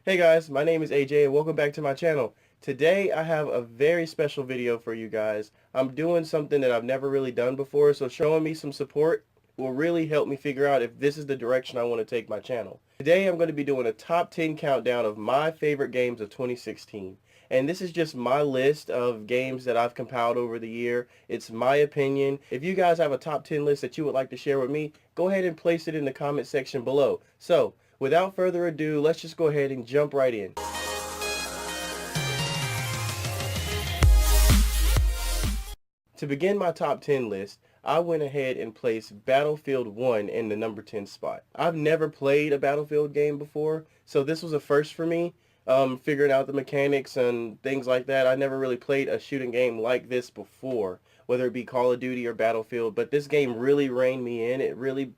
Hey guys, my name is AJ and welcome back to my channel. Today I have a very special video for you guys. I'm doing something that I've never really done before, so showing me some support will really help me figure out if this is the direction I want to take my channel. Today I'm going to be doing a top 10 countdown of my favorite games of 2016. And this is just my list of games that I've compiled over the year. It's my opinion. If you guys have a top 10 list that you would like to share with me, go ahead and place it in the comment section below. So, without further ado, let's just go ahead and jump right in. To begin my top 10 list, I went ahead and placed Battlefield 1 in the number 10 spot. I've never played a Battlefield game before, so this was a first for me, figuring out the mechanics and things like that. I never really played a shooting game like this before, whether it be Call of Duty or Battlefield, but this game really reined me in. It really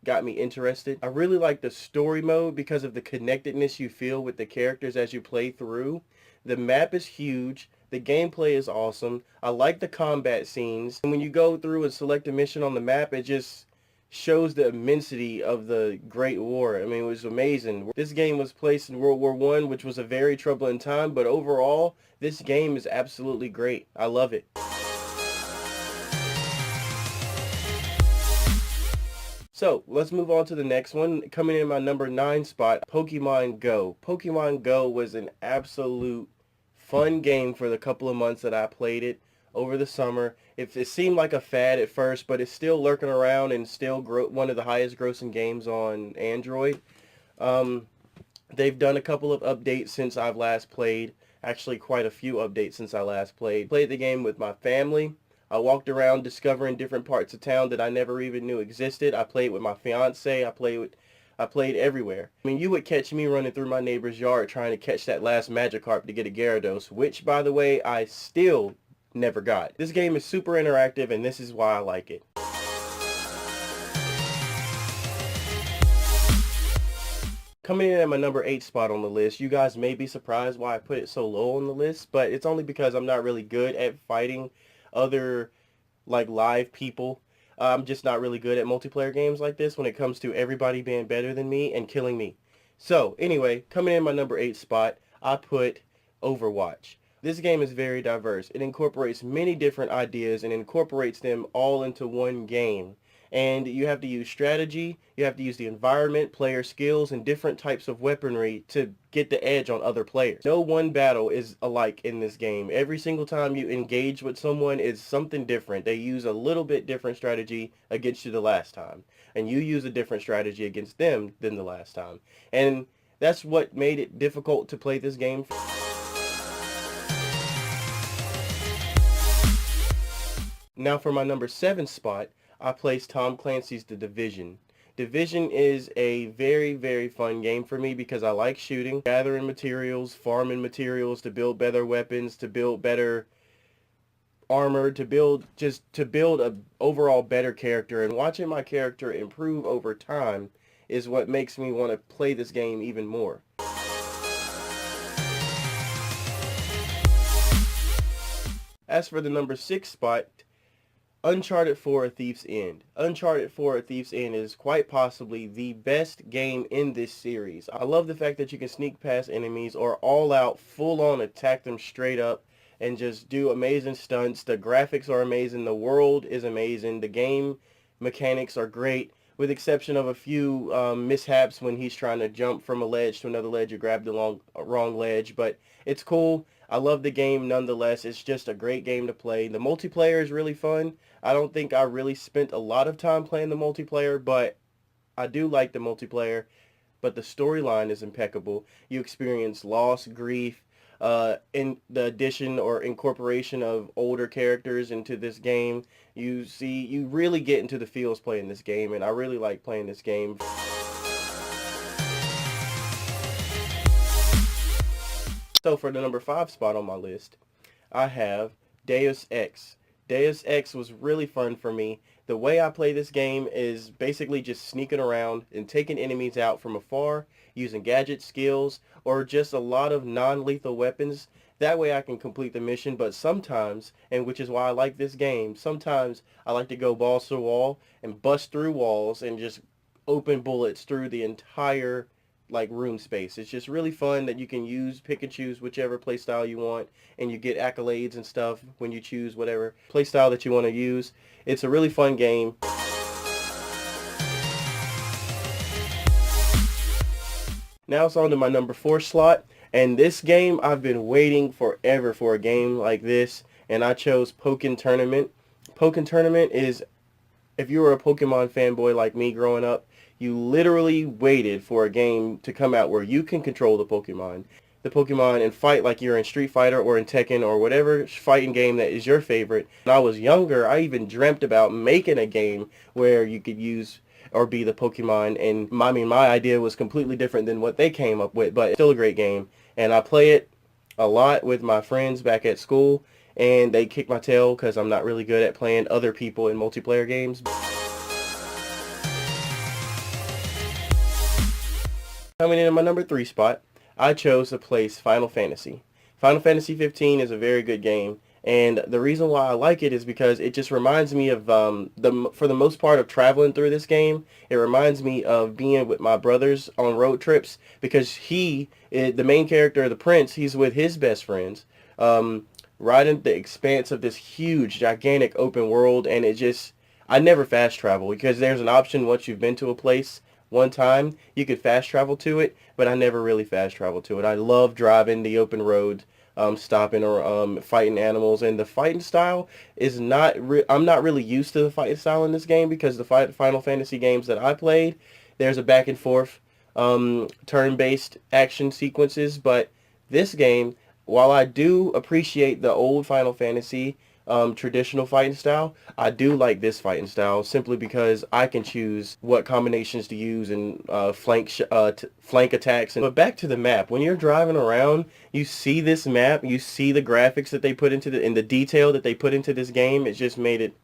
got me interested. I really like the story mode because of the connectedness you feel with the characters as you play through. The map is huge. The gameplay is awesome. I like the combat scenes. And when you go through and select a mission on the map, it just shows the immensity of the Great War. I mean, it was amazing. This game was placed in World War One, which was a very troubling time, but overall, this game is absolutely great. I love it. So, let's move on to the next one. Coming in my number 9 spot, Pokemon Go. Pokemon Go was an absolute fun game for the couple of months that I played it over the summer. It seemed like a fad at first, but it's still lurking around and still one of the highest grossing games on Android. Um, they've done a couple of updates since I've last played. Actually, quite a few updates since I last played. Played the game with my family. I walked around discovering different parts of town that I never even knew existed. I played with my fiance. I played everywhere. I mean, you would catch me running through my neighbor's yard trying to catch that last Magikarp to get a Gyarados, which, by the way, I still never got. This game is super interactive, and this is why I like it. Coming in at my number 8 spot on the list, you guys may be surprised why I put it so low on the list, but it's only because I'm not really good at fighting other like live people. I'm just not really good at multiplayer games like this when it comes to everybody being better than me and killing me. So anyway, coming in my number 8 spot, I put Overwatch. This game is very diverse. It incorporates many different ideas and incorporates them all into one game. And you have to use strategy, you have to use the environment, player skills, and different types of weaponry to get the edge on other players. No one battle is alike in this game. Every single time you engage with someone is something different. They use a little bit different strategy against you the last time. And you use a different strategy against them than the last time. And that's what made it difficult to play this game. Now for my number 7 spot, I placed Tom Clancy's The Division. Division is a very, very fun game for me because I like shooting, gathering materials, farming materials to build better weapons, to build better armor, to build a overall better character. And watching my character improve over time is what makes me want to play this game even more. As for the number 6 spot, Uncharted 4: A Thief's End. Uncharted 4: A Thief's End is quite possibly the best game in this series. I love the fact that you can sneak past enemies or all out, full on attack them straight up and just do amazing stunts. The graphics are amazing. The world is amazing. The game mechanics are great, with exception of a few mishaps when he's trying to jump from a ledge to another ledge. You grab the wrong ledge, but it's cool. I love the game nonetheless. It's just a great game to play. The multiplayer is really fun. I don't think I really spent a lot of time playing the multiplayer, but I do like the multiplayer. But the storyline is impeccable. You experience loss, grief, in the addition or incorporation of older characters into this game. You really get into the feels playing this game, and I really like playing this game. So for the number 5 spot on my list, I have Deus Ex. Deus Ex was really fun for me. The way I play this game is basically just sneaking around and taking enemies out from afar, using gadget skills, or just a lot of non-lethal weapons. That way I can complete the mission, but sometimes, and which is why I like this game, sometimes I like to go balls to the wall and bust through walls and just open bullets through the entire like room space. It's just really fun that you can pick and choose whichever playstyle you want, and you get accolades and stuff when you choose whatever playstyle that you want to use. It's a really fun game. Now it's on to my number 4 slot, and this game, I've been waiting forever for a game like this, and I chose Pokmon Tournament. Pokmon Tournament is, if you were a Pokemon fanboy like me growing up, you literally waited for a game to come out where you can control the Pokemon, and fight like you're in Street Fighter or in Tekken or whatever fighting game that is your favorite. When I was younger, I even dreamt about making a game where you could use or be the Pokemon, and my idea was completely different than what they came up with, but it's still a great game, and I play it a lot with my friends back at school, and they kick my tail because I'm not really good at playing other people in multiplayer games. Coming in at my number 3 spot, I chose to place Final Fantasy. Final Fantasy 15 is a very good game, and the reason why I like it is because it just reminds me of, for the most part, of traveling through this game. It reminds me of being with my brothers on road trips, because the main character, the prince, he's with his best friends, riding the expanse of this huge, gigantic open world, and I never fast travel, because there's an option once you've been to a place one time, you could fast travel to it, but I never really fast travel to it. I love driving the open road, stopping or fighting animals, and the fighting style is I'm not really used to the fighting style in this game, because the Final Fantasy games that I played, there's a back and forth turn-based action sequences, but this game, while I do appreciate the old Final Fantasy traditional fighting style, I do like this fighting style simply because I can choose what combinations to use and flank attacks. But back to the map, when you're driving around, you see this map, you see the graphics that they put into and the detail that they put into this game. It just made it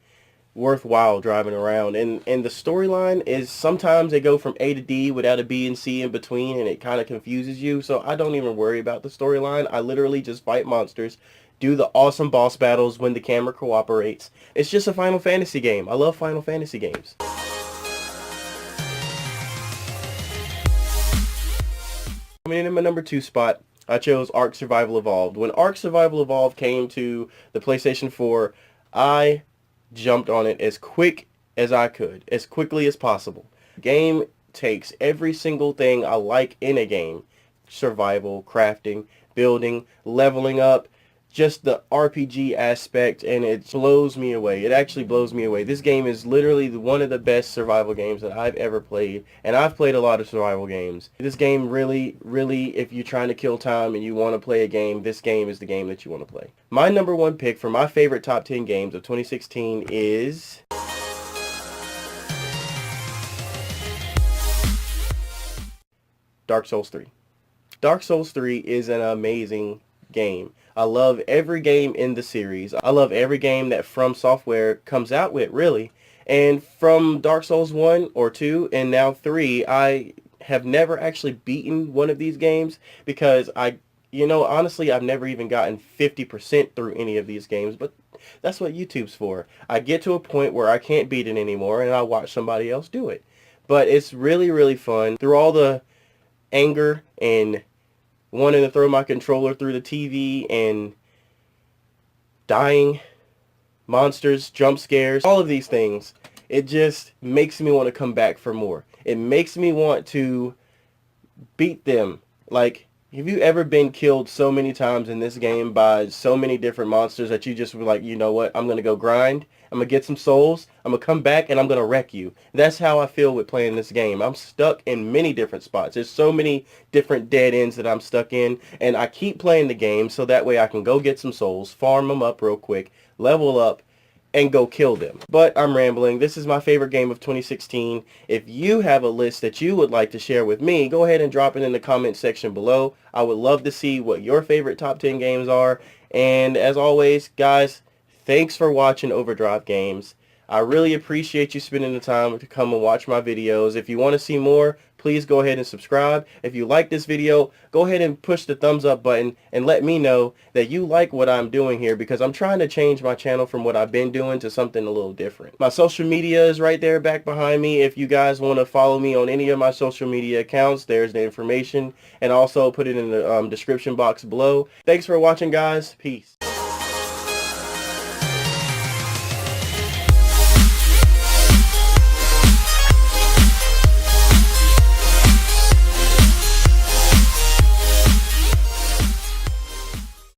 worthwhile driving around, and the storyline is sometimes they go from A to D without a B and C in between, and it kind of confuses you, so I don't even worry about the storyline. I literally just fight monsters, do the awesome boss battles when the camera cooperates. It's just a Final Fantasy game. I love Final Fantasy games. Coming in at my number 2 spot, I chose Ark Survival Evolved. When Ark Survival Evolved came to the PlayStation 4, I jumped on it as quick as I could, as quickly as possible. The game takes every single thing I like in a game: survival, crafting, building, leveling up, just the RPG aspect, and it blows me away. It actually blows me away. This game is literally one of the best survival games that I've ever played, and I've played a lot of survival games. This game really, if you're trying to kill time and you want to play a game, this game is the game that you want to play. My number 1 pick for my favorite top 10 games of 2016 is Dark Souls 3. Dark Souls 3 is an amazing game. I love every game in the series. I love every game that From Software comes out with, really. And from Dark Souls 1 or 2 and now 3, I have never actually beaten one of these games because honestly, I've never even gotten 50% through any of these games, but that's what YouTube's for. I get to a point where I can't beat it anymore and I watch somebody else do it. But it's really fun. Through all the anger and wanting to throw my controller through the TV and dying, monsters, jump scares, all of these things, it just makes me want to come back for more. It makes me want to beat them. Like, have you ever been killed so many times in this game by so many different monsters that you just were like, you know what, I'm going to go grind, I'm going to get some souls, I'm going to come back, and I'm going to wreck you. That's how I feel with playing this game. I'm stuck in many different spots. There's so many different dead ends that I'm stuck in, and I keep playing the game so that way I can go get some souls, farm them up real quick, level up, and go kill them. But I'm rambling. This is my favorite game of 2016. If you have a list that you would like to share with me, go ahead and drop it in the comment section below. I would love to see what your favorite top 10 games are. And as always, guys, thanks for watching Overdrive Games. I really appreciate you spending the time to come and watch my videos. If you want to see more, please go ahead and subscribe. If you like this video, go ahead and push the thumbs up button and let me know that you like what I'm doing here, because I'm trying to change my channel from what I've been doing to something a little different. My social media is right there back behind me. If you guys want to follow me on any of my social media accounts, there's the information, and also put it in the description box below. Thanks for watching, guys. Peace.